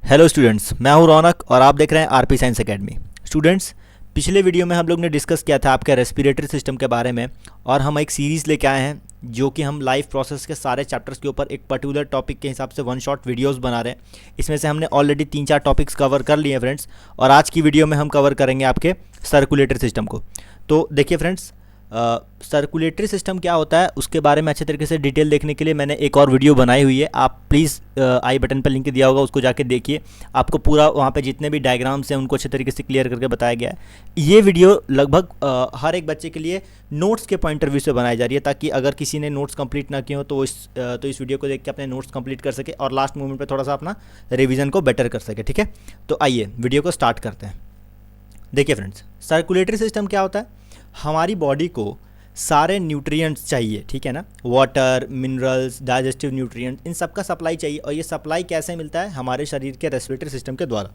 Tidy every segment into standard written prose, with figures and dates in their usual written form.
Hello students, मैं हूं रौनक और आप देख रहे हैं आरपी साइंस एकेडमी। स्टूडेंट्स, पिछले वीडियो में हम लोग ने डिस्कस किया था आपके रेस्पिरेटरी सिस्टम के बारे में और हम एक सीरीज़ लेके आए हैं जो कि हम लाइफ प्रोसेस के सारे चैप्टर्स के ऊपर एक पर्टिकुलर टॉपिक के हिसाब से वन शॉट वीडियोस बना रहे हैं। इसमें से हमने ऑलरेडी 3-4 टॉपिक्स कवर कर लिए हैं फ्रेंड्स, और आज की वीडियो में हम कवर करेंगे आपके सर्कुलेटरी सिस्टम को। तो देखिए फ्रेंड्स, सर्कुलेटरी सिस्टम क्या होता है उसके बारे में अच्छे तरीके से डिटेल देखने के लिए मैंने एक और वीडियो बनाई हुई है। आप प्लीज़ आई बटन पर लिंक दिया होगा, उसको जाके देखिए। आपको पूरा वहाँ पे जितने भी डायग्राम्स हैं उनको अच्छे तरीके से क्लियर करके बताया गया है। ये वीडियो लगभग हर एक बच्चे के लिए नोट्स के पॉइंट ऑफ व्यू से बनाई जा रही है, ताकि अगर किसी ने नोट्स कंप्लीट ना किए हो तो इस वीडियो को देख के अपने नोट्स कंप्लीट कर सके और लास्ट मोमेंट पे थोड़ा सा अपना रिवीजन को बेटर कर सके। ठीक है, तो आइए वीडियो को स्टार्ट करते हैं। देखिए फ्रेंड्स, सर्कुलेटरी सिस्टम क्या होता है? हमारी बॉडी को सारे न्यूट्रिएंट्स चाहिए, ठीक है ना। वाटर, मिनरल्स, डाइजेस्टिव न्यूट्रिएंट्स, इन सब का सप्लाई चाहिए। और ये सप्लाई कैसे मिलता है? हमारे शरीर के रेस्पिरेटरी सिस्टम के द्वारा।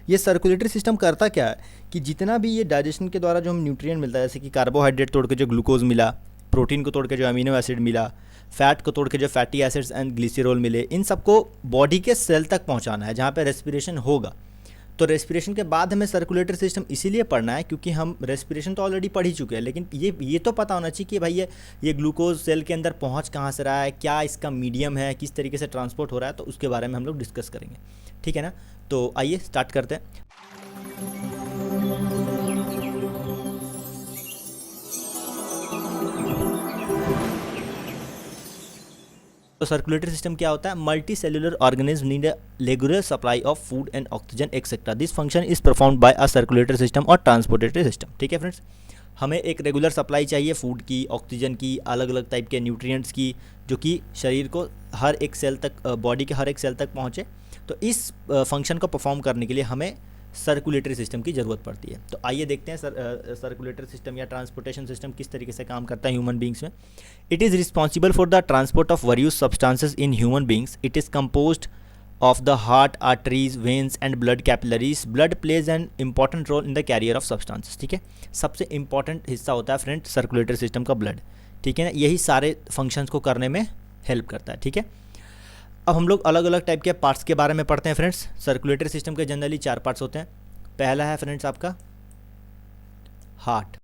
ये सर्कुलेटरी सिस्टम करता क्या है कि जितना भी ये डाइजेशन के द्वारा जो हम न्यूट्रिएंट मिलता है, जैसे कि कार्बोहाइड्रेट तोड़ के जो ग्लूकोज मिला, प्रोटीन को तोड़ के जो अमीनो एसिड मिला, फैट को तोड़ के जो फैटी एसिड्स एंड ग्लिसरॉल मिले, इन सबको बॉडी के सेल तक पहुँचाना है जहाँ पर रेस्पिरेशन होगा। तो रेस्पिरेशन के बाद हमें सर्कुलेटरी सिस्टम इसीलिए पढ़ना है क्योंकि हम रेस्पिरेशन तो ऑलरेडी पढ़ ही चुके हैं, लेकिन ये तो पता होना चाहिए कि भाई ये ग्लूकोज सेल के अंदर पहुंच कहाँ से रहा है, क्या इसका मीडियम है, किस तरीके से ट्रांसपोर्ट हो रहा है, तो उसके बारे में हम लोग डिस्कस करेंगे। ठीक है ना, तो आइए स्टार्ट करते हैं। तो सर्कुलेटरी सिस्टम क्या होता है? Multi cellular organism need a regular supply of food and oxygen etcetera. This function is performed by a circulatory system और ट्रांसपोर्टेटरी सिस्टम। ठीक है फ्रेंड्स, हमें एक रेगुलर सप्लाई चाहिए फूड की, ऑक्सीजन की, अलग अलग टाइप के न्यूट्रिएंट्स की, जो कि शरीर को हर एक सेल तक, बॉडी के हर एक सेल तक पहुँचे। तो इस फंक्शन को परफॉर्म करने के लिए हमें सर्कुलेटरी सिस्टम की ज़रूरत पड़ती है। तो आइए देखते हैं सर्कुलेटरी सिस्टम या ट्रांसपोर्टेशन सिस्टम किस तरीके से काम करता है ह्यूमन बींग्स में। It is responsible for the transport of various substances in human beings. It is composed of the heart, arteries, veins and blood capillaries. Blood plays an important role in the carrier of substances. ठीक है, सबसे important हिस्सा होता है friend circulatory system का blood. ठीक है ना, यही सारे फंक्शंस को करने में हेल्प करता है। ठीक है, अब हम लोग अलग अलग टाइप के पार्ट्स के बारे में पढ़ते हैं फ्रेंड्स। सर्कुलेटरी सिस्टम के जनरली 4 पार्ट्स होते हैं। पहला है फ्रेंड्स आपका हार्ट,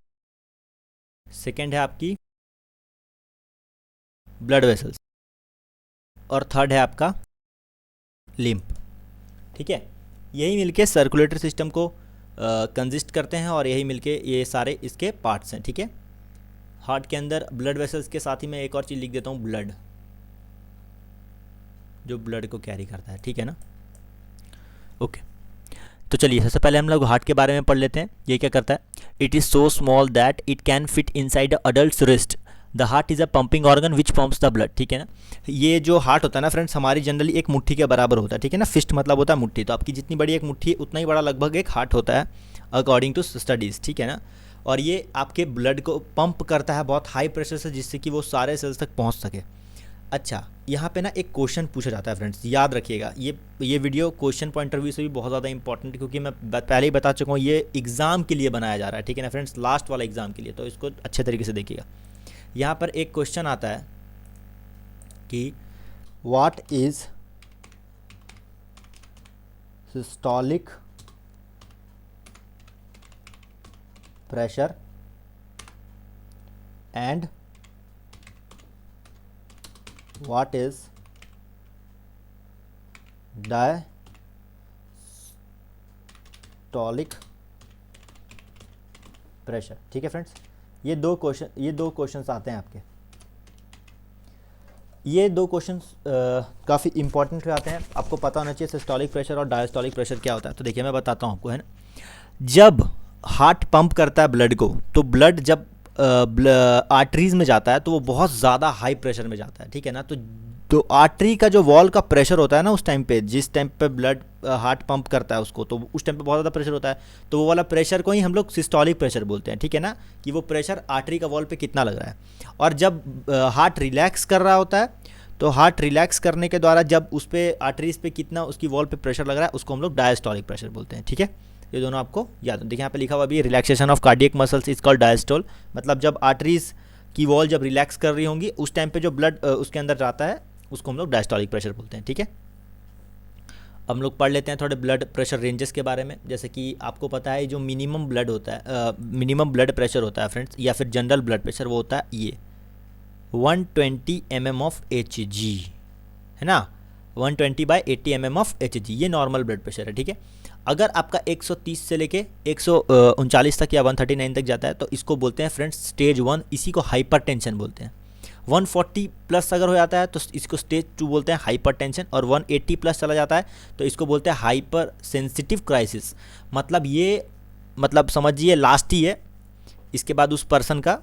सेकेंड है आपकी ब्लड वेसल्स, और थर्ड है आपका लिम्फ। ठीक है, यही मिलके सर्कुलेटरी सिस्टम को कंसिस्ट करते हैं और यही मिलके ये सारे इसके पार्ट्स हैं। ठीक है, हार्ट के अंदर ब्लड वेसल्स के साथ ही मैं एक और चीज़ लिख देता हूँ, ब्लड, जो ब्लड को कैरी करता है। ठीक है ना, ओके। तो चलिए सबसे पहले हम लोग हार्ट के बारे में पढ़ लेते हैं। ये क्या करता है? It is so small that it can fit inside a adults wrist. The heart is a pumping organ which pumps the blood. ठीक है ना, ये जो हार्ट होता है ना फ्रेंड्स, हमारी जनरली एक मुट्ठी के बराबर होता है। ठीक है ना, फिस्ट मतलब होता है मुट्ठी, तो आपकी जितनी बड़ी एक मुट्ठी है उतना ही बड़ा लगभग एक हार्ट होता है अकॉर्डिंग टू स्टडीज़। ठीक है ना, और ये आपके ब्लड को पंप करता है बहुत हाई प्रेशर से, जिससे कि वो सारे सेल्स तक पहुँच सके। अच्छा, यहाँ पे ना एक क्वेश्चन पूछा जाता है फ्रेंड्स, याद रखिएगा। ये video question point of view से भी बहुत ज़्यादा इंपॉर्टेंट है, क्योंकि मैं पहले ही बता चुका हूँ ये एग्ज़ाम के लिए बनाया जा रहा है। ठीक है ना फ्रेंड्स, लास्ट वाला एग्ज़ाम के लिए, तो इसको अच्छे तरीके से देखिएगा। यहाँ पर एक क्वेश्चन आता है कि what is systolic pressure and what is diastolic pressure। ठीक है फ्रेंड्स, ये दो क्वेश्चंस आते हैं आपके। ये दो क्वेश्चंस काफ़ी इंपॉर्टेंट आते हैं, आपको पता होना चाहिए सिस्टोलिक प्रेशर और डायस्टोलिक प्रेशर क्या होता है। तो देखिए मैं बताता हूँ आपको, है ना। जब हार्ट पंप करता है ब्लड को, तो ब्लड जब आर्टरीज में जाता है तो वो बहुत ज़्यादा हाई प्रेशर में जाता है। ठीक है ना, तो आर्टरी का जो वॉल का प्रेशर होता है ना, उस टाइम पे, जिस टाइम पे ब्लड हार्ट पंप करता है उसको, तो उस टाइम पे बहुत ज़्यादा प्रेशर होता है। तो वो वाला प्रेशर को ही हम लोग सिस्टोलिक प्रेशर बोलते हैं। ठीक है ना, कि वो प्रेशर आर्टरी का वॉल पे कितना लग रहा है। और जब हार्ट रिलैक्स कर रहा होता है, तो हार्ट रिलैक्स करने के द्वारा जब उस पर आर्टरीज पे कितना उसकी वॉल पे प्रेशर लग रहा है, उसको हम लोग डायस्टोलिक प्रेशर बोलते हैं। ठीक है, ये दोनों आपको याद देखिए, यहाँ पे लिखा हुआ भी relaxation of cardiac muscles is called diastole. मतलब जब आर्टरीज की वॉल जब रिलैक्स कर रही होंगी, उस टाइम पे जो ब्लड उसके अंदर जाता है उसको हम लोग डायस्टोलिक प्रेशर बोलते हैं। ठीक है, हम लोग पढ़ लेते हैं थोड़े ब्लड प्रेशर रेंजेस के बारे में। जैसे कि आपको पता है जो मिनिमम ब्लड होता है, मिनिमम ब्लड प्रेशर होता है फ्रेंड्स, या फिर जनरल ब्लड प्रेशर, वो होता है ये 120 mm ऑफ Hg, है ना, 120/80 mm ऑफ Hg, ये नॉर्मल ब्लड प्रेशर है, ठीक है। अगर आपका 130 से लेके 139 तक या 139 तक जाता है तो इसको बोलते हैं फ्रेंड्स स्टेज 1, इसी को हाइपरटेंशन बोलते हैं। 140 प्लस अगर हो जाता है तो इसको स्टेज 2 बोलते हैं हाइपरटेंशन, और 180 प्लस चला जाता है तो इसको बोलते हैं हाइपर सेंसिटिव क्राइसिस। मतलब ये मतलब समझिए लास्ट ही है, इसके बाद उस पर्सन का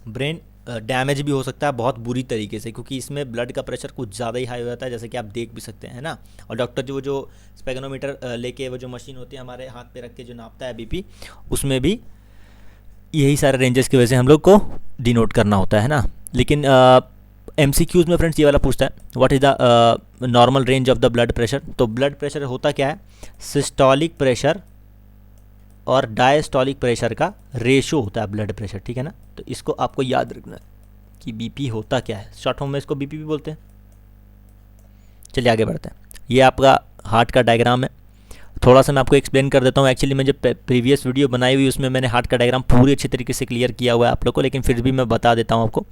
ब्रेन डैमेज भी हो सकता है बहुत बुरी तरीके से, क्योंकि इसमें ब्लड का प्रेशर कुछ ज़्यादा ही हाई हो जाता है, जैसे कि आप देख भी सकते हैं ना। और डॉक्टर जो स्पेगनोमीटर लेके वो जो मशीन होती है हमारे हाथ पे रख के जो नापता है बीपी, उसमें भी यही सारे रेंजेस की वजह से हम लोग को डिनोट करना होता है ना। लेकिन MCQs में फ्रेंड्स ये वाला पूछता है what is the normal range of the blood pressure. तो ब्लड प्रेशर होता क्या है, सिस्टोलिक प्रेशर और डायस्टोलिक प्रेशर का रेशो होता है ब्लड प्रेशर, ठीक है ना। तो इसको आपको याद रखना है कि बीपी होता क्या है, शॉर्ट फॉर्म में इसको बीपी भी बोलते हैं। चलिए आगे बढ़ते हैं। ये आपका हार्ट का डायग्राम है, थोड़ा सा मैं आपको एक्सप्लेन कर देता हूँ। एक्चुअली मैं जो प्रीवियस वीडियो बनाई हुई उसमें मैंने हार्ट का डायग्राम पूरी अच्छी तरीके से क्लियर किया हुआ है आप लोग को, लेकिन फिर भी मैं बता देता हूँ आपको।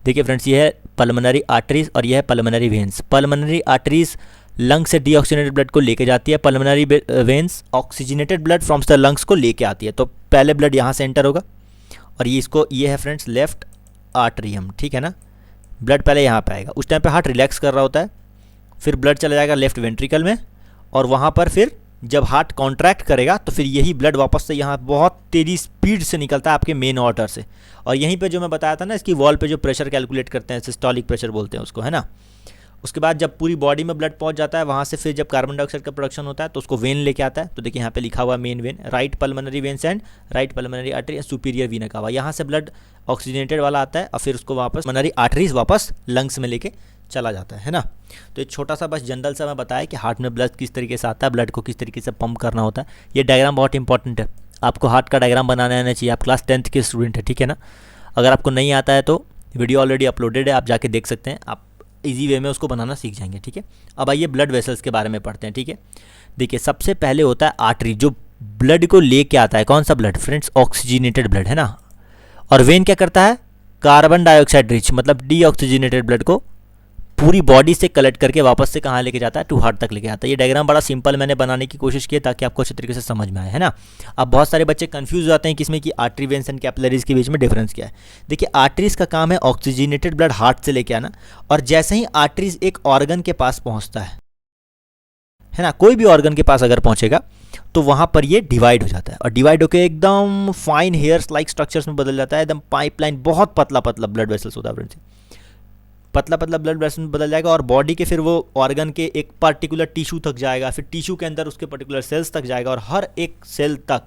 देखिए फ्रेंड्स, ये है पल्मोनरी आर्टरीज और ये है pulmonary veins. Pulmonary arteries lung से डीऑक्सीजनेटेड ब्लड को लेके जाती है, pulmonary veins oxygenated blood from the lungs को लेके आती है। तो पहले ब्लड यहाँ से एंटर होगा और ये है फ्रेंड्स लेफ्ट आर्टरियम, ठीक है ना। ब्लड पहले यहाँ पे आएगा, उस टाइम पे हार्ट रिलैक्स कर रहा होता है, फिर ब्लड चला जाएगा लेफ्ट वेंट्रिकल में, और वहाँ पर फिर जब हार्ट कॉन्ट्रैक्ट करेगा तो फिर यही ब्लड वापस से यहाँ बहुत तेज़ी स्पीड से निकलता है आपके मेन ऑर्टर से। और यहीं पे जो मैं बताया था ना, इसकी वॉल पे जो प्रेशर कैलकुलेट करते हैं, सिस्टोलिक प्रेशर बोलते हैं उसको, है ना। उसके बाद जब पूरी बॉडी में ब्लड पहुंच जाता है, वहाँ से फिर जब कार्बन डाइऑक्साइड का प्रोडक्शन होता है तो उसको वेन लेके आता है। तो देखिए यहाँ पे लिखा हुआ main vein, right pulmonary veins and right pulmonary artery, superior Veena कावा। यहाँ से ब्लड ऑक्सीजनेटेड वाला आता है और फिर उसको वापस पल्मोनरी आर्टरीज वापस लंग्स में लेके चला जाता है ना। तो एक छोटा सा बस जनरल सा मैं बताया कि हार्ट में ब्लड किस तरीके से आता है, ब्लड को किस तरीके से पंप करना होता है। ये डायग्राम बहुत इंपॉर्टेंट है, आपको हार्ट का डायग्राम बनाना आना चाहिए। आप क्लास 10th के स्टूडेंट है, ठीक है ना। अगर आपको नहीं आता है तो वीडियो ऑलरेडी अपलोडेड है, आप जाके देख सकते हैं, आप इजी वे में उसको बनाना सीख जाएंगे, ठीक है। अब आइए ब्लड वेसल्स के बारे में पढ़ते हैं, ठीक है। देखिए सबसे पहले होता है आर्टरी, जो ब्लड को लेके आता है। कौन सा ब्लड फ्रेंड्स, ऑक्सीजनेटेड ब्लड, है ना। और वेन क्या करता है, कार्बन डाइऑक्साइड रिच मतलब डीऑक्सीजनेटेड ब्लड को पूरी बॉडी से कलेक्ट करके वापस से कहाँ लेके जाता है, टू हार्ट तक लेके आता है। ये डायग्राम बड़ा सिंपल मैंने बनाने की कोशिश की ताकि आपको अच्छे तरीके से समझ में आए, है ना। अब बहुत सारे बच्चे कंफ्यूज हो जाते हैं कि इसमें कि आर्टरी वेन्स एंड कैपिलरीज के बीच में डिफरेंस क्या है। देखिए आर्टरीज का काम है ऑक्सीजनेटेड ब्लड हार्ट से लेके आना, और जैसे ही आर्टरीज एक ऑर्गन के पास पहुंचता है ना, कोई भी ऑर्गन के पास अगर पहुंचेगा तो वहां पर ये डिवाइड हो जाता है, और डिवाइड होकर एकदम फाइन हेयर्स लाइक स्ट्रक्चर्स में बदल जाता है। एकदम पाइपलाइन, बहुत पतला पतला ब्लड वेसल्स होता है फ्रेंड्स, पतला पतला ब्लड वेसल में बदल जाएगा, और बॉडी के फिर वो ऑर्गन के एक पर्टिकुलर टिश्यू तक जाएगा, फिर टिश्यू के अंदर उसके पर्टिकुलर सेल्स तक जाएगा, और हर एक सेल तक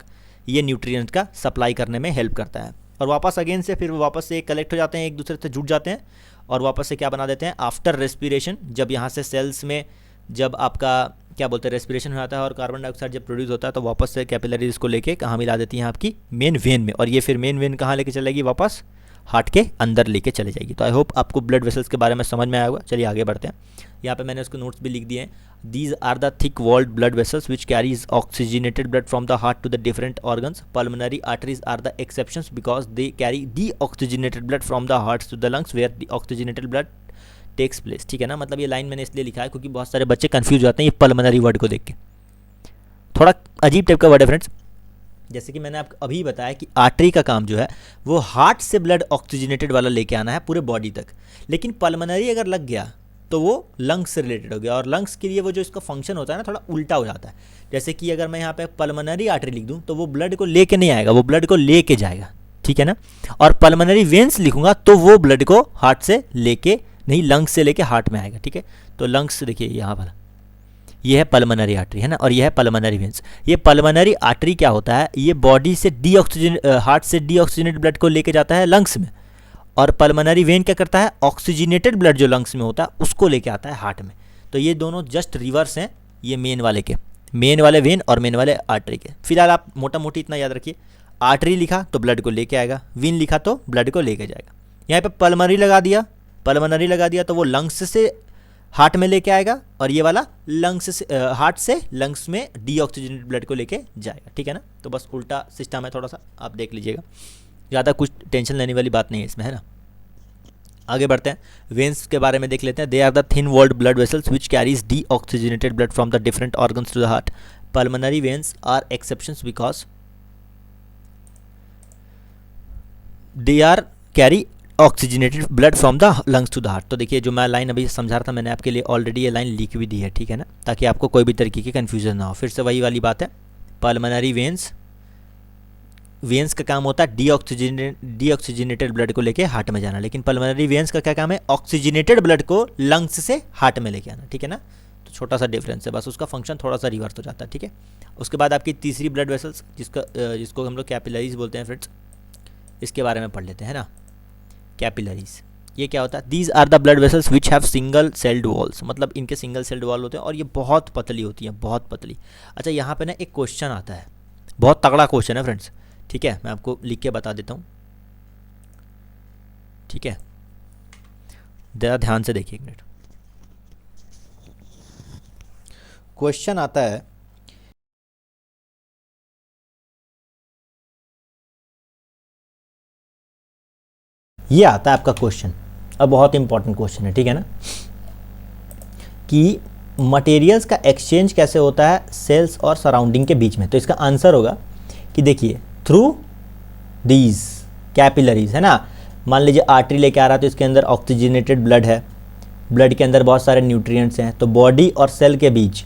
ये न्यूट्रिएंट का सप्लाई करने में हेल्प करता है। और वापस अगेन से फिर वापस से कलेक्ट हो जाते हैं, एक दूसरे से जुड़ जाते हैं, और वापस से क्या बना देते हैं, आफ्टर रेस्पिरेशन, जब यहाँ से सेल्स में जब आपका क्या बोलते हैं रेस्पिरेशन हो जाता है और कार्बन डाइऑक्साइड जब प्रोड्यूस होता है, तो वापस से कैपिलरीज को लेके कहाँ मिला देती हैं, आपकी मेन वेन में, और ये फिर मेन वेन कहाँ लेके चलेगी, वापस हार्ट के अंदर लेके चले जाएगी। तो आई होप आपको ब्लड वेसल्स के बारे में समझ में आया होगा। चलिए आगे बढ़ते हैं। यहाँ पे मैंने उसको नोट्स भी लिख दिए हैं। These are the thick walled blood vessels which carries oxygenated blood from the heart to the different organs. Pulmonary arteries are the exceptions because they carry deoxygenated blood from the heart to the lungs where deoxygenated blood takes place, ठीक है ना। मतलब ये line मैंने इसलिए लिखा है क्योंकि बहुत सारे बच्चे कंफ्यूज हो जाते हैं ये पल्मोनरी वर्ड को देख के, थोड़ा अजीब टाइप का वर्ड है फ्रेंड्स। जैसे कि मैंने आपको अभी बताया कि आर्टरी का काम जो है वो हार्ट से ब्लड ऑक्सीजनेटेड वाला लेके आना है पूरे बॉडी तक, लेकिन पल्मोनरी अगर लग गया तो वो लंग्स से रिलेटेड हो गया, और लंग्स के लिए वो जो इसका फंक्शन होता है ना, थोड़ा उल्टा हो जाता है। जैसे कि अगर मैं यहाँ पे पल्मोनरी आर्टरी लिख दूँ तो वो ब्लड को लेके नहीं आएगा, वो ब्लड को लेके जाएगा, ठीक है ना। और पल्मोनरी वेन्स लिखूंगा तो वो ब्लड को हार्ट से लेके नहीं, लंग्स से लेके हार्ट में आएगा, ठीक है। तो लंग्स देखिए यहाँ पर ये है पल्मोनरी आर्टरी, है ना, और ये है पल्मोनरी वेन्स। ये पल्मोनरी आर्टरी क्या होता है, ये बॉडी से हार्ट से डीऑक्सीजनेटेड ब्लड को लेके जाता है लंग्स में, और पल्मोनरी वेन क्या करता है, ऑक्सीजनेटेड ब्लड जो लंग्स में होता है उसको लेके आता है हार्ट में। तो ये दोनों जस्ट रिवर्स हैं ये मेन वाले के, मेन वाले वेन और मेन वाले आर्टरी के। फिलहाल आप मोटा मोटी इतना याद रखिए, आर्टरी लिखा तो ब्लड को लेके आएगा, वेन लिखा तो ब्लड को लेके जाएगा। यहाँ पे पल्मोनरी लगा दिया तो वो लंग्स से हार्ट में लेके आएगा, और ये वाला लंग्स से हार्ट से लंग्स में डीऑक्सीजनेटेड ब्लड को लेके जाएगा, ठीक है ना। तो बस उल्टा सिस्टम है, थोड़ा सा आप देख लीजिएगा, ज़्यादा कुछ टेंशन लेने वाली बात नहीं है इसमें, है ना। आगे बढ़ते हैं, वेन्स के बारे में देख लेते हैं। They are the thin walled blood vessels which carries deoxygenated blood from the different organs to the heart. Pulmonary veins are exceptions because they are carry oxygenated blood from the lungs to the heart. तो देखिए जो मैं line अभी समझा रहा था, मैंने आपके लिए ऑलरेडी ये लाइन लिख भी दी है, ठीक है ना, ताकि आपको कोई भी तरीके की कन्फ्यूजन ना हो। फिर से वही वाली बात है, पल्मोनरी वेन्स का काम होता है डीऑक्सीजनेटेड ब्लड को लेके हार्ट में जाना, लेकिन पल्मोनरी वेन्स का क्या काम है, ऑक्सीजनेटेड ब्लड को लंग्स से हार्ट में लेके आना, ठीक है ना। तो छोटा सा डिफरेंस है, बस उसका फंक्शन थोड़ा सा रिवर्स हो जाता है, ठीक है। उसके बाद आपकी तीसरी ब्लड वेसल्स जिसको हम लोग कैपिलरीज बोलते हैं फ्रेंड्स, इसके बारे में पढ़ लेते हैं ना। कैपिलरीज ये क्या होता है, these are the blood vessels which have single celled walls, मतलब इनके सिंगल सेल्ड वॉल होते हैं और ये बहुत पतली होती हैं, बहुत पतली। अच्छा यहाँ पे ना एक क्वेश्चन आता है, बहुत तगड़ा क्वेश्चन है फ्रेंड्स, ठीक है, मैं आपको लिख के बता देता हूँ, ठीक है, ज़रा ध्यान से देखिए एक मिनट। क्वेश्चन आता है, ये आता है आपका क्वेश्चन, अब बहुत इंपॉर्टेंट क्वेश्चन है, ठीक है ना, कि मटेरियल्स का एक्सचेंज कैसे होता है सेल्स और सराउंडिंग के बीच में। तो इसका आंसर होगा कि देखिए थ्रू दीज कैपिलरीज, है ना। मान लीजिए आर्टरी लेके आ रहा है तो इसके अंदर ऑक्सीजनेटेड ब्लड है, ब्लड के अंदर बहुत सारे न्यूट्रिएंट्स हैं, तो बॉडी और सेल के बीच,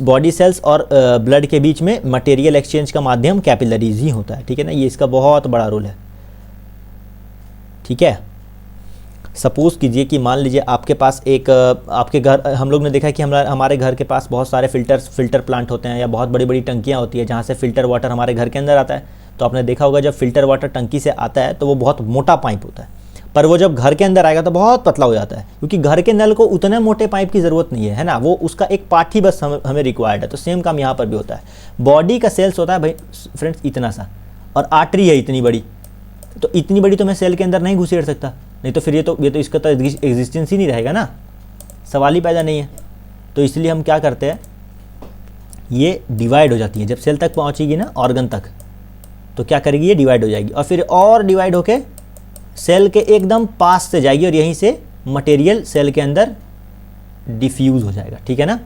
बॉडी सेल्स और ब्लड के बीच में मटेरियल एक्सचेंज का माध्यम कैपिलरीज ही होता है, ठीक है ना। ये इसका बहुत बड़ा रोल है, ठीक है। सपोज़ कीजिए कि मान लीजिए आपके पास एक आपके घर, हम लोग ने देखा कि हमारे घर के पास बहुत सारे फिल्टर प्लांट होते हैं या बहुत बड़ी बड़ी टंकियाँ होती है जहाँ से फ़िल्टर वाटर हमारे घर के अंदर आता है। तो आपने देखा होगा जब फ़िल्टर वाटर टंकी से आता है तो वो बहुत मोटा पाइप होता है, पर वो जब घर के अंदर आएगा तो बहुत पतला हो जाता है, क्योंकि घर के नल को उतने मोटे पाइप की ज़रूरत नहीं है ना, वो उसका एक पार्ट ही बस हमें रिक्वायर्ड है। तो सेम काम यहाँ पर भी होता है। बॉडी का सेल्स होता है भाई फ्रेंड्स इतना सा, और आर्टरी है इतनी बड़ी, तो इतनी बड़ी तो मैं सेल के अंदर नहीं घुसेड़ सकता, नहीं तो फिर ये तो इसका तो एग्जिस्टेंस ही नहीं रहेगा ना, सवाल ही पैदा नहीं है। तो इसलिए हम क्या करते हैं, ये डिवाइड हो जाती है, जब सेल तक पहुंचेगी ना ऑर्गन तक, तो क्या करेगी, ये डिवाइड हो जाएगी और फिर और डिवाइड होके सेल के एकदम पास से जाएगी और यहीं से मटेरियल सेल के अंदर डिफ्यूज़ हो जाएगा, ठीक है ना।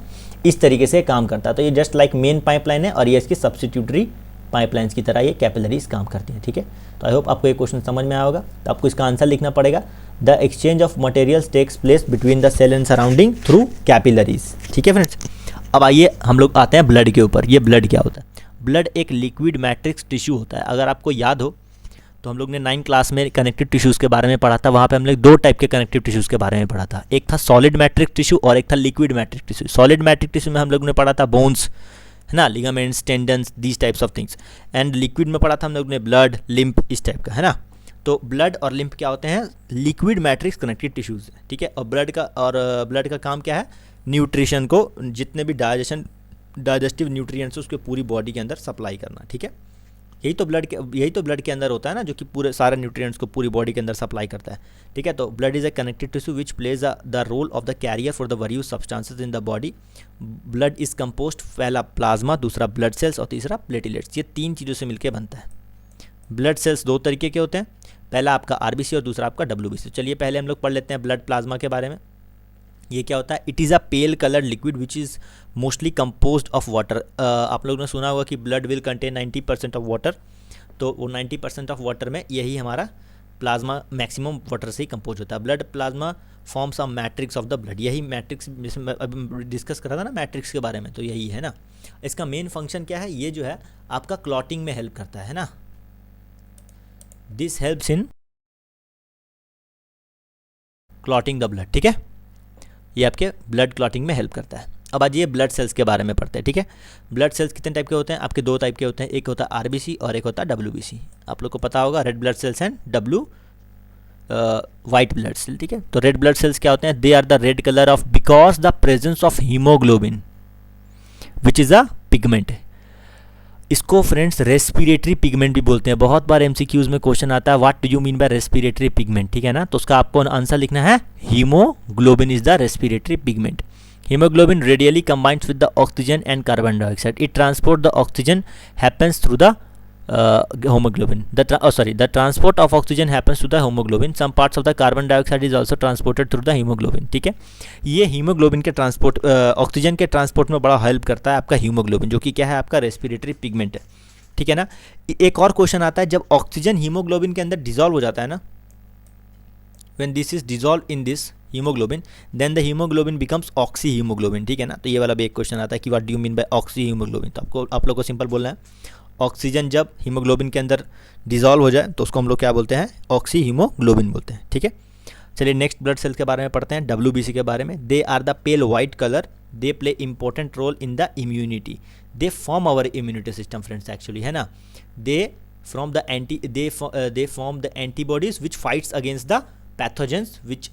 इस तरीके से काम करता है। तो ये जस्ट लाइक मेन पाइपलाइन है और ये इसकी सब्स्टिट्यूटरी पाइपलाइंस की तरह ये कैपिलरीज काम करती हैं, ठीक है। तो आई होप आपको ये क्वेश्चन समझ में आया होगा। तो आपको इसका आंसर लिखना पड़ेगा, the exchange of materials takes place between the cell and surrounding through capillaries, ठीक है फ्रेंड्स। अब आइए हम लोग आते हैं ब्लड के ऊपर। ये ब्लड क्या होता है, ब्लड एक लिक्विड मैट्रिक्स टिश्यू होता है। अगर आपको याद हो तो हम लोग ने 9th क्लास में कनेक्टिव टिश्यूज़ के बारे में पढ़ा था, वहाँ पे हम लोग 2 टाइप के कनेक्टिव टिश्यूज़ के बारे में पढ़ा था। एक था सॉलिड मैट्रिक्स टिश्यू और एक था liquid matrix tissue. Solid matrix tissue में हम लोग ने पढ़ा था बोन्स, है ना, ligaments, tendons, these types of things. And liquid में पढ़ा था हम लोग ने ब्लड, लिम्फ, इस टाइप का, है ना। तो ब्लड और लिम्फ क्या होते हैं, लिक्विड मैट्रिक्स कनेक्टिव टिश्यूज़, ठीक है। और ब्लड का काम क्या है, न्यूट्रिशन को, जितने भी डाइजेस्टिव न्यूट्रिएंट्स उसके पूरी बॉडी के अंदर सप्लाई करना, ठीक है। यही तो ब्लड के अंदर होता है ना, जो कि पूरे सारे न्यूट्रिएंट्स को पूरी बॉडी के अंदर सप्लाई करता है, ठीक है। तो blood is a connective tissue which plays the role of the carrier for the various substances in the body. Blood is composed, पहला प्लाज्मा, दूसरा ब्लड सेल्स और तीसरा प्लेटलेट्स। ये 3 चीज़ों से मिलकर बनता है। ब्लड सेल्स 2 तरीके के होते हैं, पहला आपका आरबीसी और दूसरा आपका डब्ल्यूबीसी। चलिए पहले हम लोग पढ़ लेते हैं ब्लड प्लाज्मा के बारे में। ये क्या होता है, it is a pale coloured liquid which is mostly composed of water. आप लोगों ने सुना होगा कि blood will contain 90% of water, तो वो 90% ऑफ वाटर में यही हमारा प्लाज्मा मैक्सिमम वाटर से ही कंपोज होता है। Blood plasma forms a matrix of the blood, यही मैट्रिक्स जिसमें अभी डिस्कस करा था ना मैट्रिक्स के बारे में, तो यही है ना। इसका मेन फंक्शन क्या है, ये जो है आपका क्लॉटिंग में हेल्प करता है ना। This helps in clotting the blood, ठीक है। ये आपके ब्लड क्लॉटिंग में हेल्प करता है। अब आज ये ब्लड सेल्स के बारे में पढ़ते हैं, ठीक है। ब्लड सेल्स कितने टाइप के होते हैं, आपके 2 टाइप के होते हैं, एक होता है आरबीसी और एक होता है डब्ल्यूबीसी। आप लोग को पता होगा, red blood cells and white blood cell, ठीक है। तो रेड ब्लड सेल्स क्या होते हैं, they are the red colour of because the presence of haemoglobin which is a pigment. इसको फ्रेंड्स रेस्पिरेटरी पिगमेंट भी बोलते हैं। बहुत बार एमसीक्यूज में क्वेश्चन आता है what do you mean bye respiratory pigment, ठीक है ना। तो उसका आपको आंसर लिखना है haemoglobin is the respiratory pigment. Hemoglobin radially combines with the oxygen and carbon dioxide. It transport the oxygen happens through the hemoglobin. The transport of oxygen happens through the hemoglobin. Some parts of the carbon dioxide is also transported through the hemoglobin. ठीक है, ये haemoglobin के transport, oxygen के transport में बड़ा help करता है आपका हीमोग्लोबिन, जो कि क्या है आपका रेस्पिरेटरी पिगमेंट है, ठीक है ना। एक और क्वेश्चन आता है, जब ऑक्सीजन हीमोग्लोबिन के अंदर डिजॉल्व हो जाता है ना, when this is dissolved in this hemoglobin then the hemoglobin becomes oxy hemoglobin, ठीक है ना। तो ये वाला भी एक क्वेश्चन आता है कि what do you mean bye oxy haemoglobin. तो आपको आप लोग को सिंपल बोलना है, ऑक्सीजन जब हीमोग्लोबिन के अंदर डिजॉल्व हो जाए तो उसको हम लोग क्या बोलते हैं, ऑक्सी हीमोग्लोबिन बोलते हैं, ठीक है। चलिए नेक्स्ट ब्लड सेल्स के बारे में पढ़ते हैं, WBC के बारे में। They are the pale white colour, they play important role in the immunity, they form our immunity system friends actually, है ना। They from the they form the antibodies which fights against the pathogens which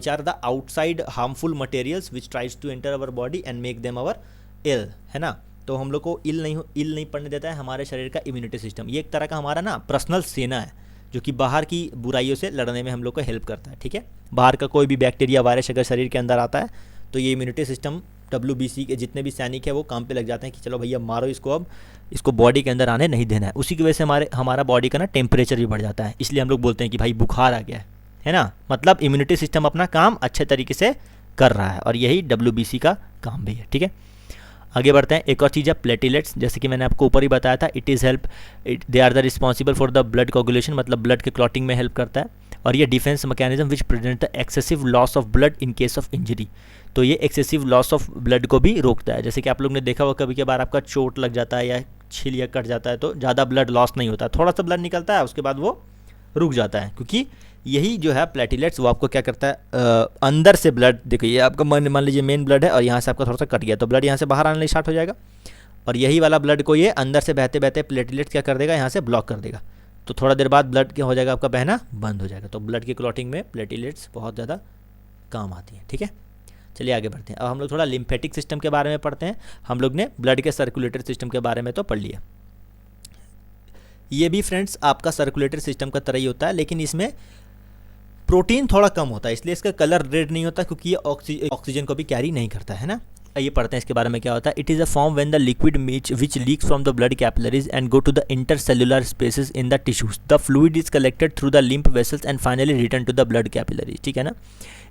are the outside harmful materials which tries to enter our body and make them our ill, है ना। तो हम लोग को इल नहीं पड़ने देता है हमारे शरीर का इम्यूनिटी सिस्टम। ये एक तरह का हमारा ना पर्सनल सेना है, जो कि बाहर की बुराइयों से लड़ने में हम लोग को हेल्प करता है, ठीक है। बाहर का कोई भी बैक्टीरिया वायरस अगर शरीर के अंदर आता है तो ये इम्यूनिटी सिस्टम WBC के जितने भी सैनिक है वो काम पे लग जाते हैं कि चलो भैया मारो इसको, अब इसको बॉडी के अंदर आने नहीं देना है। उसी की वजह से हमारा बॉडी का ना टेम्परेचर भी बढ़ जाता है, इसलिए हम लोग बोलते हैं कि भाई बुखार आ गया है ना। मतलब इम्यूनिटी सिस्टम अपना काम अच्छे तरीके से कर रहा है, और यही WBC का काम भी है, ठीक है। आगे बढ़ते हैं, एक और चीज़ है प्लेटिलेट्स, जैसे कि मैंने आपको ऊपर ही बताया था, they are the responsible for the blood coagulation, मतलब ब्लड के क्लॉटिंग में हेल्प करता है। और ये defence mechanism which prevent the excessive loss of blood in case of injury, तो ये एक्सेसिव लॉस ऑफ ब्लड को भी रोकता है। जैसे कि आप लोग ने देखा होगा कभी कभार आपका चोट लग जाता है या छील या कट जाता है तो ज़्यादा ब्लड लॉस नहीं होता, थोड़ा सा ब्लड निकलता है उसके बाद वो रुक जाता है, क्योंकि यही जो है प्लेटिलेट्स वो आपको क्या करता है, अंदर से ब्लड, देखो ये आपका मान लीजिए मेन ब्लड है और यहाँ से आपका थोड़ा सा कट गया तो ब्लड यहाँ से बाहर आने स्टार्ट हो जाएगा, और यही वाला ब्लड को ये अंदर से बहते बहते प्लेटिलेट्स क्या कर देगा, यहाँ से ब्लॉक कर देगा। तो थोड़ा देर बाद ब्लड क्या हो जाएगा, आपका बहना बंद हो जाएगा। तो ब्लड की क्लॉटिंग में प्लेटिलेट्स बहुत ज़्यादा काम आती है, ठीक है। चलिए आगे बढ़ते हैं, अब हम लोग थोड़ा लिम्फेटिक सिस्टम के बारे में पढ़ते हैं। हम लोग ने ब्लड के सर्कुलेटरी सिस्टम के बारे में तो पढ़ लिया, ये भी फ्रेंड्स आपका सर्कुलेटरी सिस्टम का तरह ही होता है, लेकिन इसमें प्रोटीन थोड़ा कम होता है, इसलिए इसका कलर रेड नहीं होता, क्योंकि ये ऑक्सीजन को भी कैरी नहीं करता है ना। ये पढ़ते हैं इसके बारे में क्या होता है। It is a form when the liquid which leaks from the blood capillaries and go to the intercellular spaces in the tissues, the fluid is collected through the lymph vessels and finally return to the blood capillaries, ठीक है ना।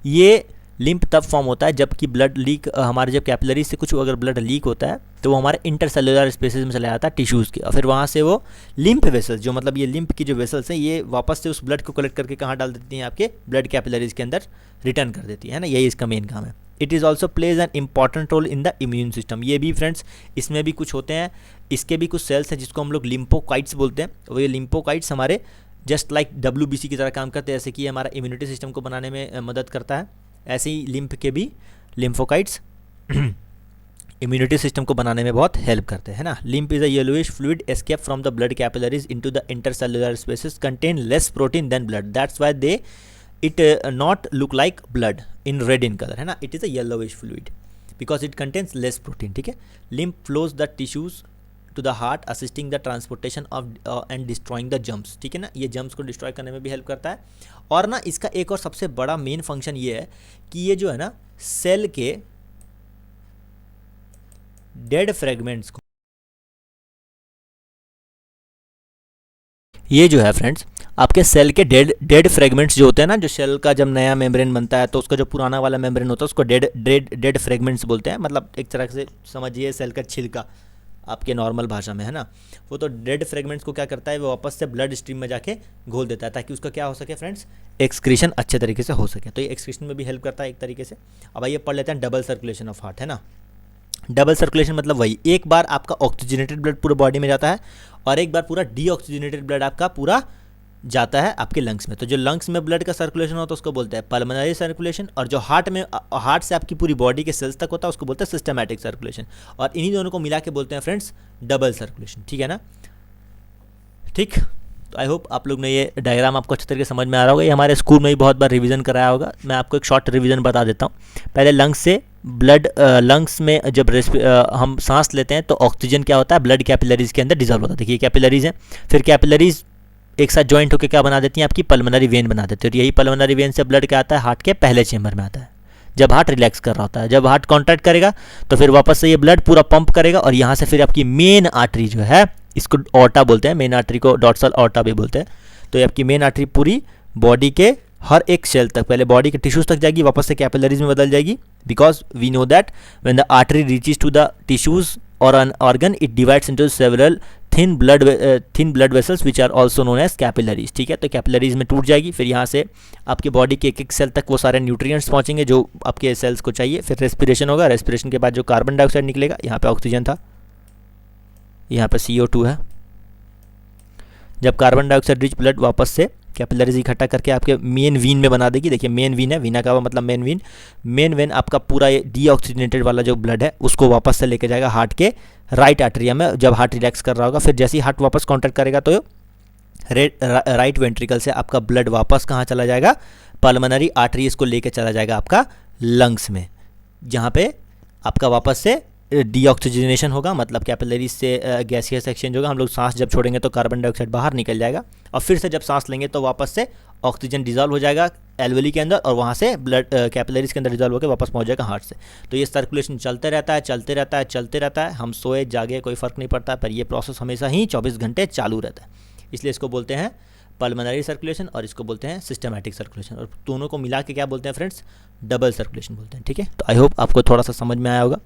ये lymph तब form होता है जबकि blood leak, हमारे जब कैपिलरीज से कुछ अगर ब्लड लीक होता है तो वो हमारे इंटरसेल्युलर स्पेसेस में चला जाता है टिश्यूज़ के, और फिर वहाँ से वो लिम्फ वेसल्स, जो मतलब ये लिम्फ की जो वेसल्स हैं, ये वापस से उस ब्लड को कलेक्ट करके कहाँ डाल देती हैं, आपके ब्लड कैपिलरीज के अंदर रिटर्न कर देती है ना। यही इसका मेन काम है। It is also plays an important role in the immune system, ये भी फ्रेंड्स इसमें भी कुछ होते हैं, इसके भी कुछ सेल्स हैं जिसको हम लोग लिम्फोकाइट्स बोलते हैं। वो ये लिम्फोकाइट्स हमारे जस्ट लाइक WBC की तरह काम करते हैं, जैसे कि हमारा इम्यूनिटी सिस्टम को बनाने में मदद करता है, ऐसे ही लिम्फ के भी लिम्फोकाइट्स इम्यूनिटी सिस्टम को बनाने में बहुत हेल्प करते हैं ना। Lymph is a yellowish fluid escape from the blood capillaries into the intercellular spaces, contain less protein than blood, that's why they it not look like blood in red in colour, है ना। It is a yellowish fluid because it contains less protein, ठीक है। Lymph flows the tissues to the heart assisting the transportation of and destroying the germs, ठीक है ना। ये jumps को destroy करने में भी हेल्प करता है। और ना इसका एक और सबसे बड़ा मेन फंक्शन ये है कि ये जो है ना सेल के डेड फ्रेगमेंट्स को, ये जो है फ्रेंड्स आपके सेल के डेड फ्रेगमेंट्स जो होते हैं ना, जो सेल का जब नया मेम्ब्रेन बनता है तो उसका जो पुराना वाला मेम्ब्रेन होता है उसको डेड फ्रेगमेंट्स बोलते हैं। मतलब एक तरह से समझिए सेल का छिलका आपके नॉर्मल भाषा में, है ना। वो तो डेड फ्रेगमेंट्स को क्या करता है, वो वापस से ब्लड स्ट्रीम में जाके घोल देता है ताकि उसका क्या हो सके फ्रेंड्स, एक्सक्रीशन अच्छे तरीके से हो सके। तो ये एक्सक्रीशन में भी हेल्प करता है एक तरीके से। अब आइए पढ़ लेते हैं डबल सर्कुलेशन ऑफ हार्ट, है ना। डबल सर्कुलेशन मतलब वही, एक बार आपका ऑक्सीजनेटेड ब्लड पूरा बॉडी में जाता है और एक बार पूरा डीऑक्सीजनेटेड ब्लड आपका पूरा जाता है आपके लंग्स में। तो जो लंग्स में ब्लड का सर्कुलेशन होता है उसको बोलते हैं पल्मोनरी सर्कुलेशन, और जो हार्ट से आपकी पूरी बॉडी के सेल्स तक होता है उसको बोलते हैं सिस्टमैटिक सर्कुलेशन। और इन्हीं दोनों को मिला के बोलते हैं फ्रेंड्स डबल सर्कुलेशन, ठीक है ना। ठीक, तो आई होप आप लोग ने ये डायग्राम आपको अच्छे तरीके समझ में आ रहा होगा। ये हमारे स्कूल में भी बहुत बार रिवीजन कराया होगा। मैं आपको एक शॉर्ट रिवीजन बता देता हूँ। पहले लंग्स से ब्लड लंग्स में जब हम सांस लेते हैं तो ऑक्सीजन क्या होता है, ब्लड कैपिलरीज के अंदर डिजॉल्व होता है। देखिए कैपिलरीज हैं, फिर कैपिलरीज एक साथ ज्वाइंट होकर क्या बना देती हैं, आपकी पल्मोनरी वेन बना देती है। और यही पल्मोनरी वेन से ब्लड क्या आता है, हार्ट के पहले चेंबर में आता है जब हार्ट रिलैक्स कर रहा होता है। जब हार्ट कॉन्ट्रैक्ट करेगा तो फिर वापस से ये ब्लड पूरा पंप करेगा और यहाँ से फिर आपकी मेन आर्टरी जो है, इसको ऑर्टा बोलते हैं, मेन आर्टरी को डॉर्सल ऑर्टा भी बोलते हैं। तो ये आपकी मेन आर्टरी पूरी बॉडी के हर एक सेल तक, पहले बॉडी के टिश्यूज तक जाएगी, वापस से कैपिलरीज में बदल जाएगी, because we know that when the artery reaches to the tissues और an organ it divides into several thin blood vessels which are also known as capillaries. ठीक है, तो कैपिलरीज में टूट जाएगी, फिर यहाँ से आपके बॉडी के एक एक सेल तक वो सारे न्यूट्रिएंट्स पहुँचेंगे जो आपके सेल्स को चाहिए। फिर रेस्पिरेशन होगा, रेस्पिरेशन के बाद जो कार्बन डाइऑक्साइड निकलेगा, यहाँ पे ऑक्सीजन था, यहाँ पे CO2 है। जब कार्बन डाइऑक्साइड रिच ब्लड वापस से कैपिलरीज इकट्ठा करके आपके मेन वीन में बना देगी। देखिए मेन वीन है, वीना का मतलब मेन वीन। मेन वेन आपका पूरा ये डीऑक्सीजनेटेड वाला जो ब्लड है उसको वापस से लेके जाएगा हार्ट के राइट आर्टरिया में जब हार्ट रिलैक्स कर रहा होगा। फिर जैसे ही हार्ट वापस कॉन्ट्रैक्ट करेगा तो राइट वेंट्रिकल से आपका ब्लड वापस कहाँ चला जाएगा, पल्मोनरी आर्टरी इसको लेके चला जाएगा आपका लंग्स में, जहाँ पे आपका वापस से डीऑक्सीजनेशन होगा, मतलब कैपिलरीज से गैसियस एक्सचेंज होगा। हम लोग सांस जब छोड़ेंगे तो कार्बन डाइऑक्साइड बाहर निकल जाएगा और फिर से जब सांस लेंगे तो वापस से ऑक्सीजन डिजॉल्व हो जाएगा एल्वेली के अंदर और वहाँ से ब्लड कैपिलरीज के अंदर डिजॉल्व होकर वापस पहुँच जाएगा हार्ट से। तो ये सर्कुलेशन चलते रहता है, चलते रहता है, चलते रहता है। हम सोए जागे कोई फ़र्क नहीं पड़ता, पर ये प्रोसेस हमेशा ही 24 घंटे चालू रहता है। इसलिए इसको बोलते हैं पल्मोनरी सर्कुलेशन और इसको बोलते हैं सिस्टमैटिक सर्कुलेशन, और दोनों को मिला के क्या बोलते हैं फ्रेंड्स, डबल सर्कुलेशन बोलते हैं। ठीक है, तो आई होप आपको थोड़ा सा समझ में आया होगा।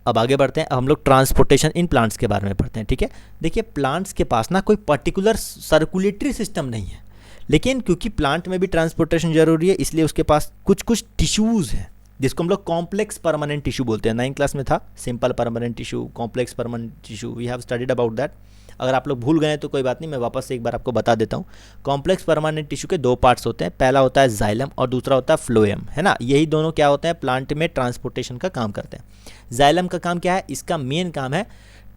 अब आगे बढ़ते हैं, अब हम लोग ट्रांसपोर्टेशन इन प्लांट्स के बारे में पढ़ते हैं। ठीक है, देखिए प्लांट्स के पास ना कोई पर्टिकुलर सर्कुलेटरी सिस्टम नहीं है, लेकिन क्योंकि प्लांट में भी ट्रांसपोर्टेशन जरूरी है इसलिए उसके पास कुछ कुछ टिश्यूज़ हैं जिसको हम लोग कॉम्प्लेक्स परमानेंट टिश्यू बोलते हैं। 9th क्लास में था simple permanent tissue, complex permanent tissue, we have studied about that. अगर आप लोग भूल गए तो कोई बात नहीं, मैं वापस से एक बार आपको बता देता हूँ। कॉम्प्लेक्स परमानेंट टिश्यू के दो पार्ट्स होते हैं, पहला होता है जाइलम और दूसरा होता है फ्लोएम, है ना। यही दोनों क्या होते हैं, प्लांट में ट्रांसपोर्टेशन का काम करते हैं। जाइलम का काम क्या है, इसका मेन काम है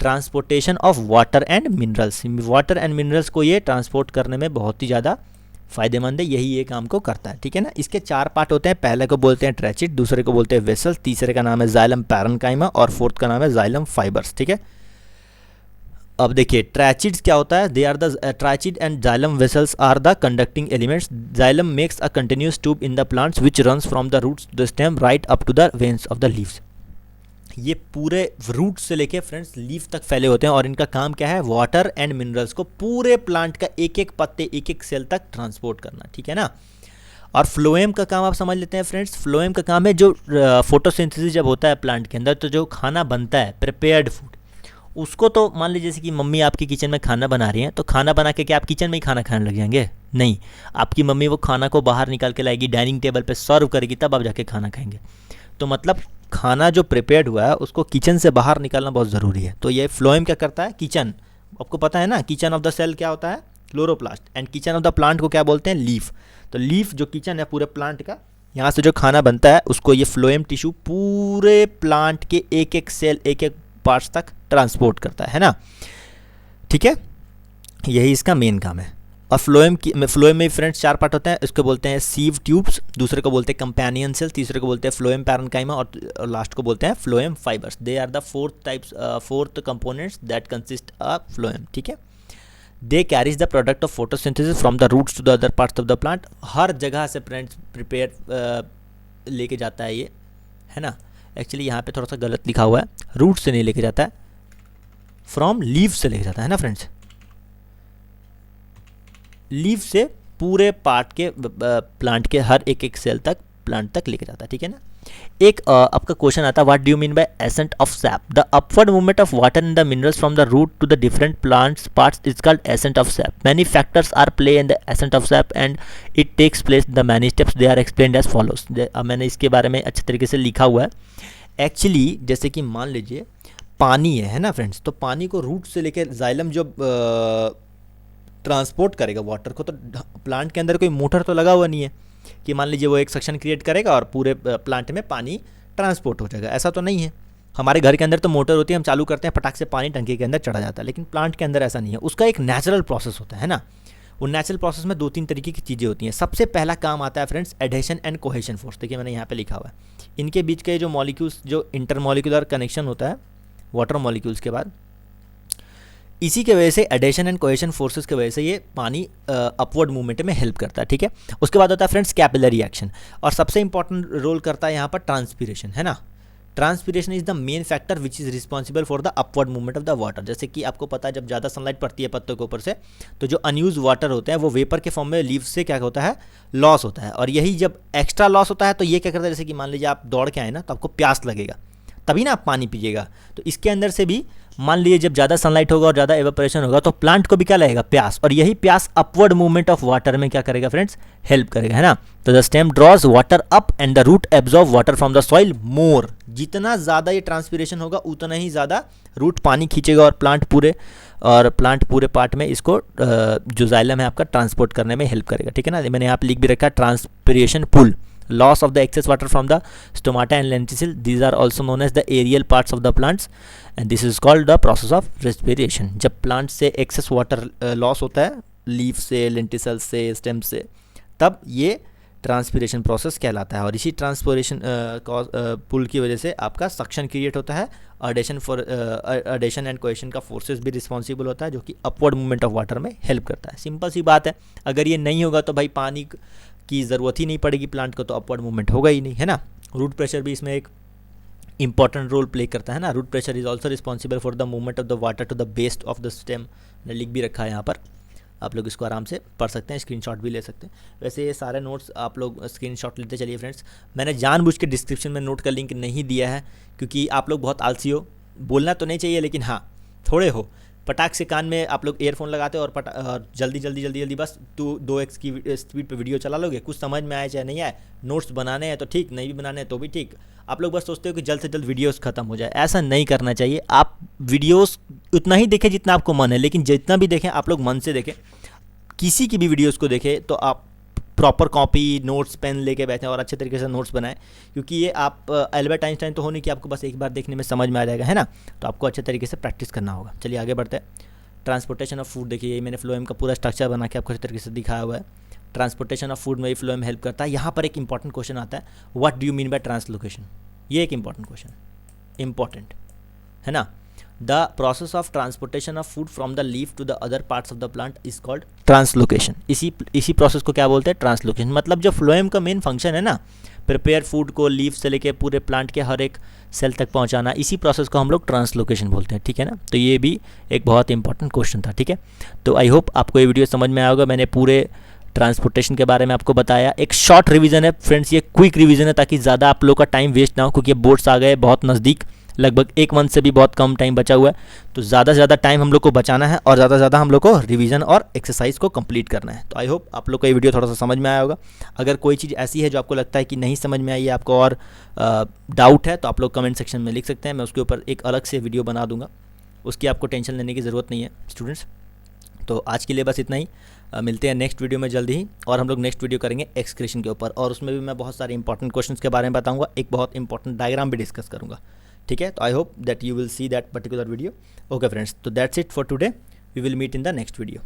transportation of water and minerals. Water and minerals को ये ट्रांसपोर्ट करने में बहुत ही ज़्यादा फायदेमंद है, यही ये काम को करता है। ठीक है ना, इसके 4 पार्ट होते हैं, पहले को बोलते हैं ट्रैचिड, दूसरे को बोलते हैं वेसल्स, तीसरे का नाम है जाइलम पैरेन्काइमा और फोर्थ का नाम है जाइलम फाइबर्स। ठीक है, अब देखिए ट्रैचिड्स क्या होता है, they are the tracheid and xylem vessels are the conducting elements. Xylem makes a continuous tube in the plants which runs from the roots to the stem right up to the veins of the leaves. ये पूरे root से लेके friends leaf तक फैले होते हैं और इनका काम क्या है, वाटर एंड मिनरल्स को पूरे प्लांट का एक एक पत्ते एक एक सेल तक ट्रांसपोर्ट करना। ठीक है ना, और फ्लोएम का काम आप समझ लेते हैं फ्रेंड्स। फ्लोएम का काम है जो फोटोसिंथेसिस जब होता है प्लांट के अंदर तो जो खाना बनता है प्रिपेयर्ड फूड, उसको तो मान लीजिए जैसे कि मम्मी आपकी किचन में खाना बना रही हैं तो खाना बना के क्या आप किचन में ही खाना खाने लग जाएंगे, नहीं। आपकी मम्मी वो खाना को बाहर निकाल के लाएगी, डाइनिंग टेबल पे सर्व करेगी, तब आप जाके खाना खाएंगे। तो मतलब खाना जो प्रिपेयर्ड हुआ है उसको किचन से बाहर निकालना बहुत ज़रूरी है। तो ये फ्लोएम क्या करता है, किचन, आपको पता है ना किचन ऑफ द सेल क्या होता है, chloroplast, and kitchen of the plant को क्या बोलते हैं, लीफ। तो लीफ जो किचन है पूरे प्लांट का, यहाँ से जो खाना बनता है उसको ये फ्लोएम टिश्यू पूरे प्लांट के एक एक सेल एक एक पार्ट्स तक ट्रांसपोर्ट करता है ना। ठीक है, यही इसका मेन काम है। और फ्लोएम में फ्रेंड्स 4 पार्ट होते हैं, इसको बोलते हैं सीव ट्यूब्स, दूसरे को बोलते हैं कंपेनियन सेल, तीसरे को बोलते हैं फ्लोएम पैरेन्काइमा और लास्ट को बोलते हैं phloem fibres. They are the fourth components that consist of phloem. ठीक है, they carries the product of photosynthesis from the roots to the other parts of the plant. हर जगह से फ्रेंड्स प्रिपेयर लेके जाता है ये, है ना। एक्चुअली यहाँ पे थोड़ा सा गलत लिखा हुआ है, रूट से नहीं लेके जाता है, फ्रॉम लीव से लेके जाता है ना फ्रेंड्स। लीव से पूरे पार्ट के प्लांट के हर एक एक सेल तक प्लांट तक लेके जाता है। ठीक है ना। एक आपका क्वेश्चन आता है, what do you mean by ascent of sap? The upward movement of water in the minerals from the root to the different plants parts is called ascent of sap. Many factors are play in the ascent of sap and it takes place the many steps, they are explained as follows. मैंने इसके बारे में अच्छे तरीके से लिखा हुआ है। एक्चुअली जैसे कि मान लीजिए पानी है ना फ्रेंड्स, तो पानी को रूट से लेकर जाइलम जो ट्रांसपोर्ट करेगा वाटर को, तो प्लांट के अंदर कोई मोटर तो लगा हुआ नहीं है कि मान लीजिए वो एक सक्शन क्रिएट करेगा और पूरे प्लांट में पानी ट्रांसपोर्ट हो जाएगा, ऐसा तो नहीं है। हमारे घर के अंदर तो मोटर होती है, हम चालू करते हैं फटाक से पानी टंकी के अंदर चढ़ा जाता है, लेकिन प्लांट के अंदर ऐसा नहीं है। उसका एक नेचुरल प्रोसेस होता है ना। वो नेचुरल प्रोसेस में 2-3 तरीके की चीज़ें होती हैं। सबसे पहला काम आता है friends adhesion and cohesion force. देखिए मैंने यहाँ पे लिखा हुआ है इनके बीच के जो मॉलिक्यूल्स, जो इंटरमॉलिक्यूलर कनेक्शन होता है वाटर मॉलिक्यूल्स के बाद, इसी के वजह से एडेशन एंड कोहेशन फोर्सेस की वजह से ये पानी अपवर्ड मूवमेंट में हेल्प करता है, ठीक है। उसके बाद होता है फ्रेंड्स कैपिलरी एक्शन, और सबसे इंपॉर्टेंट रोल करता है यहाँ पर ट्रांसपीरेशन, है ना। Transpiration is the main factor which is responsible for the upward movement of the water. जैसे कि आपको पता है जब ज़्यादा सनलाइट पड़ती है पत्तों के ऊपर से, तो जो अनयूज वाटर होते हैं वो वेपर के फॉर्म में लीव्स से क्या होता है, लॉस होता है। और यही जब एक्स्ट्रा लॉस होता है तो ये क्या करता है, जैसे कि मान लीजिए आप दौड़ के आए ना, तो आपको प्यास लगेगा, तभी ना आप पानी पीजिएगा। तो इसके अंदर से भी मान लीजिए जब ज़्यादा सनलाइट होगा और ज़्यादा एवापोरेशन होगा तो प्लांट को भी क्या लगेगा, प्यास, और यही प्यास अपवर्ड मूवमेंट ऑफ वाटर में क्या करेगा फ्रेंड्स, हेल्प करेगा, है ना। तो the stem draws water up and the root absorb water from the soil more. जितना ज़्यादा ये ट्रांसपीरेशन होगा उतना ही ज़्यादा रूट पानी खींचेगा और प्लांट पूरे पार्ट में इसको जो जाइलम है आपका ट्रांसपोर्ट करने में हेल्प करेगा, ठीक है ना। मैंने यहाँ पे लिख भी रखा है transpiration pull, loss of the excess water from the stomata and lenticule, these are also known as the aerial parts of the plants and this is called the process of respiration। जब plant से excess water loss होता है leaf से, लेंटिसल से, stem से, तब ये transpiration process कहलाता है। और इसी ट्रांसपीरेशन पुल की वजह से आपका सक्शन क्रिएट होता है, एडेशन एंड कोहेशन का फोर्सेस भी रिस्पॉन्सिबल होता है जो कि अपवर्ड मूवमेंट ऑफ वाटर में हेल्प करता है। सिंपल सी बात है, अगर ये नहीं होगा तो भाई पानी की ज़रूरत ही नहीं पड़ेगी प्लांट को, तो अपवर्ड मूवमेंट होगा ही नहीं, है ना। रूट प्रेशर भी इसमें एक इंपॉर्टेंट रोल प्ले करता है ना। Root pressure is also responsible for the movement of the water to the base of the stem. मैंने लिख भी रखा है यहाँ पर, आप लोग इसको आराम से पढ़ सकते हैं, स्क्रीनशॉट भी ले सकते हैं। वैसे ये सारे नोट्स आप लोग स्क्रीनशॉट लेते चलिए फ्रेंड्स। मैंने जानबूझ के डिस्क्रिप्शन में नोट का लिंक नहीं दिया है क्योंकि आप लोग बहुत आलसी हो, बोलना तो नहीं चाहिए लेकिन हाँ थोड़े हो, पटाख से कान में आप लोग ईयरफोन लगाते हो और जल्दी बस 2x की स्पीड पे वीडियो चला लोगे। कुछ समझ में आए चाहे नहीं आए, नोट्स बनाने हैं तो ठीक, नहीं भी बनाने हैं तो भी ठीक। आप लोग बस सोचते हो कि जल्द से जल्द वीडियोस खत्म हो जाए, ऐसा नहीं करना चाहिए। आप वीडियोस उतना ही देखें जितना आपको मन है, लेकिन जितना भी देखें आप लोग मन से देखें। किसी की भी वीडियोज़ को देखें तो आप प्रॉपर कॉपी, नोट्स, पेन लेके बैठें और अच्छे तरीके से नोट्स बनाएं, क्योंकि ये आप एल्बर्ट आइंस्टाइन तो हो नहीं कि आपको बस एक बार देखने में समझ में आ जाएगा, है ना। तो आपको अच्छे तरीके से प्रैक्टिस करना होगा। चलिए आगे बढ़ते हैं। ट्रांसपोर्टेशन ऑफ फूड, देखिए मैंने फ्लोएम का पूरा स्ट्रक्चर बना के आपको अच्छे तरीके से दिखाया हुआ है। ट्रांसपोर्टेशन ऑफ फूड में भी फ्लोएम हेल्प करता है। यहाँ पर एक इंपॉर्टेंट क्वेश्चन आता है, what do you mean by translocation. ये एक इंपॉर्टेंट क्वेश्चन, इंपॉर्टेंट है ना। The process of transportation of food from the leaf to the other parts of the plant is called translocation. इसी प्रोसेस को क्या बोलते हैं, ट्रांसलोकेशन। मतलब जो फ्लोएम का मेन फंक्शन है ना, प्रिपेयर फूड को लीफ से लेके पूरे प्लांट के हर एक सेल तक पहुंचाना, इसी प्रोसेस को हम लोग ट्रांसलोकेशन बोलते हैं, ठीक है ना। तो ये भी एक बहुत इंपॉर्टेंट क्वेश्चन था, ठीक है। तो आई होप आपको ये वीडियो समझ में आया होगा। मैंने पूरे ट्रांसपोर्टेशन के बारे में आपको बताया। एक शॉर्ट रिवीजन है फ्रेंड्स, ये क्विक रिवीजन है ताकि ज़्यादा आप लोग का टाइम वेस्ट ना हो, क्योंकि बोर्ड्स आ गए बहुत नज़दीक, लगभग एक मंथ से भी बहुत कम टाइम बचा हुआ है। तो ज़्यादा से ज़्यादा टाइम हम लोग को बचाना है और ज़्यादा से ज़्यादा हम लोग को रिवीजन और एक्सरसाइज को कंप्लीट करना है। तो आई होप आप लोग को ये वीडियो थोड़ा सा समझ में आया होगा। अगर कोई चीज़ ऐसी है जो आपको लगता है कि नहीं समझ में आई है, आपको और डाउट है, तो आप लोग कमेंट सेक्शन में लिख सकते हैं। मैं उसके ऊपर एक अलग से वीडियो बना दूंगा, उसकी आपको टेंशन लेने की ज़रूरत नहीं है स्टूडेंट्स। तो आज के लिए बस इतना ही। मिलते हैं नेक्स्ट वीडियो में जल्दी ही, और हम लोग नेक्स्ट वीडियो करेंगे एक्सक्रीशन के ऊपर, और उसमें भी मैं बहुत सारे इंपॉर्टेंट क्वेश्चंस के बारे में बताऊंगा। एक बहुत इंपॉर्टेंट डायग्राम भी डिस्कस करूंगा, ठीक है। तो I hope that you will see that particular video. Okay friends, तो that's it for today, we will meet in the next video.